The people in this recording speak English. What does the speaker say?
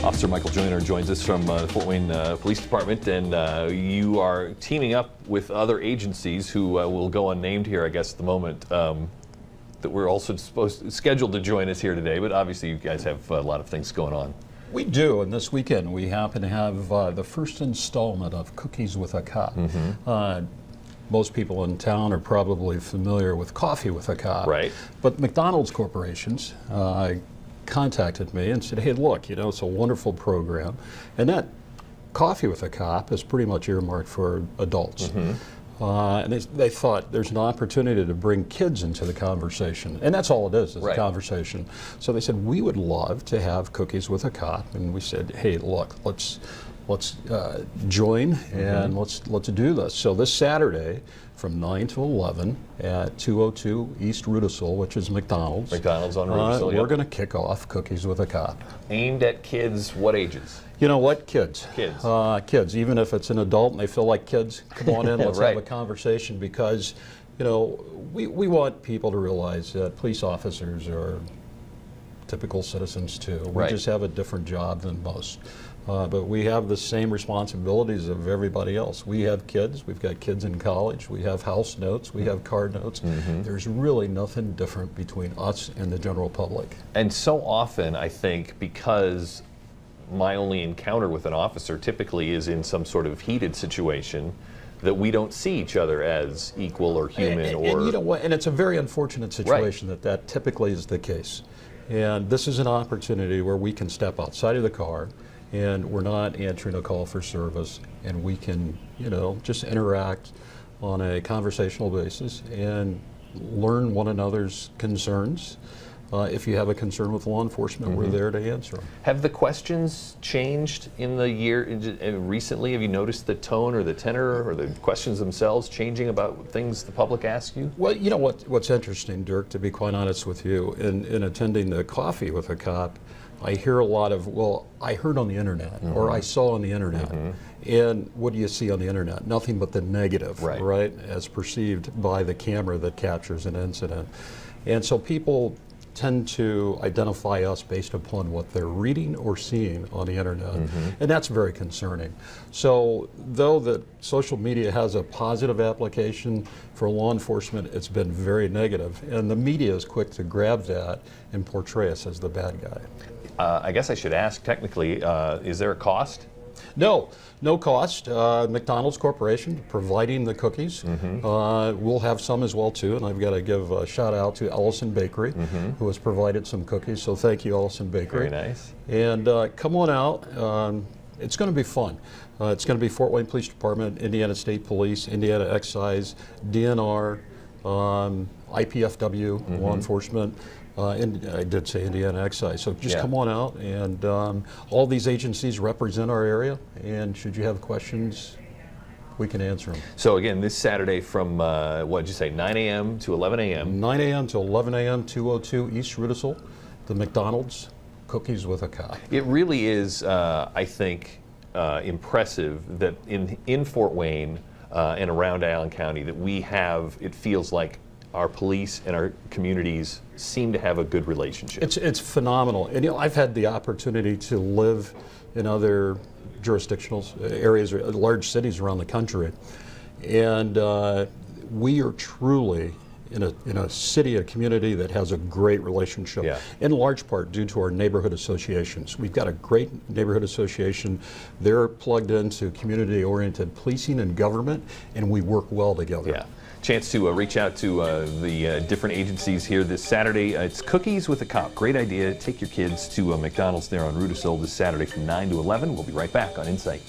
Officer Michael Joyner joins us from the Fort Wayne Police Department, and you are teaming up with other agencies who will go unnamed here, I guess, at the moment, that we're also scheduled to join us here today, but obviously you guys have a lot of things going on. We do, and this weekend we happen to have the first installment of Cookies with a Cop. Most people in town are probably familiar with Coffee with a Cop. Right. But McDonald's corporations contacted me and said, hey, look, you know, it's a wonderful program. And that Coffee with a Cop is pretty much earmarked for adults. And they thought there's an opportunity to bring kids into the conversation. And that's all it is a conversation. So they said, we would love to have Cookies with a Cop. And we said, hey, look, let's join and let's do this. So this Saturday from 9 to 11 at 202 East Rudisill, which is McDonald's. McDonald's on Rudisill, we're going to kick off Cookies with a Cop. Aimed at kids, what ages? You know what? Kids. Kids. Kids. Even if it's an adult and they feel like kids, come on in, let's have a conversation, because, you know, we want people to realize that police officers are typical citizens too. We just have a different job than most. But we have the same responsibilities of everybody else. We have kids, we've got kids in college, we have house notes, we have car notes. There's really nothing different between us and the general public. And so often, I think, because my only encounter with an officer typically is in some sort of heated situation, that we don't see each other as equal or human. And you know what? And it's a very unfortunate situation that typically is the case. And this is an opportunity where we can step outside of the car, and we're not answering a call for service, and we can, you know, just interact on a conversational basis and learn one another's concerns. If you have a concern with law enforcement, we're there to answer them. Have the questions changed in the year recently? Have you noticed the tone or the tenor or the questions themselves changing about things the public asks you? Well, you know what's interesting, Dirk, to be quite honest with you, in attending the Coffee with a Cop, I hear a lot of, well, I heard on the internet, or I saw on the internet. And what do you see on the internet? Nothing but the negative, right? As perceived by the camera that captures an incident. And so people tend to identify us based upon what they're reading or seeing on the internet. And that's very concerning. So though that social media has a positive application for law enforcement, it's been very negative. And the media is quick to grab that and portray us as the bad guy. I guess I should ask, technically, is there a cost? No cost. McDonald's Corporation providing the cookies. We'll have some as well too, and I've got to give a shout out to Ellison Bakery, who has provided some cookies. So thank you, Ellison Bakery. Very nice. And come on out. It's going to be fun. It's going to be Fort Wayne Police Department, Indiana State Police, Indiana Excise, DNR, IPFW, law enforcement. And I did say Indiana Excise, so just come on out, and all these agencies represent our area, and should you have questions, we can answer them. So again, this Saturday from, what did you say, 9 a.m. to 11 a.m.? 9 a.m. to 11 a.m., 202 East Rudisill, the McDonald's Cookies with a Cop. It really is, I think, impressive that in Fort Wayne and around Allen County that we have, it feels like our police and our communities seem to have a good relationship. It's phenomenal. And you know, I've had the opportunity to live in other jurisdictional areas, or large cities around the country. And we are truly in a city, a community that has a great relationship, in large part due to our neighborhood associations. We've got a great neighborhood association. They're plugged into community-oriented policing and government, and we work well together. Chance to reach out to the different agencies here this Saturday. It's Cookies with a Cop. Great idea. Take your kids to McDonald's there on Rudisill this Saturday from 9 to 11. We'll be right back on Insight.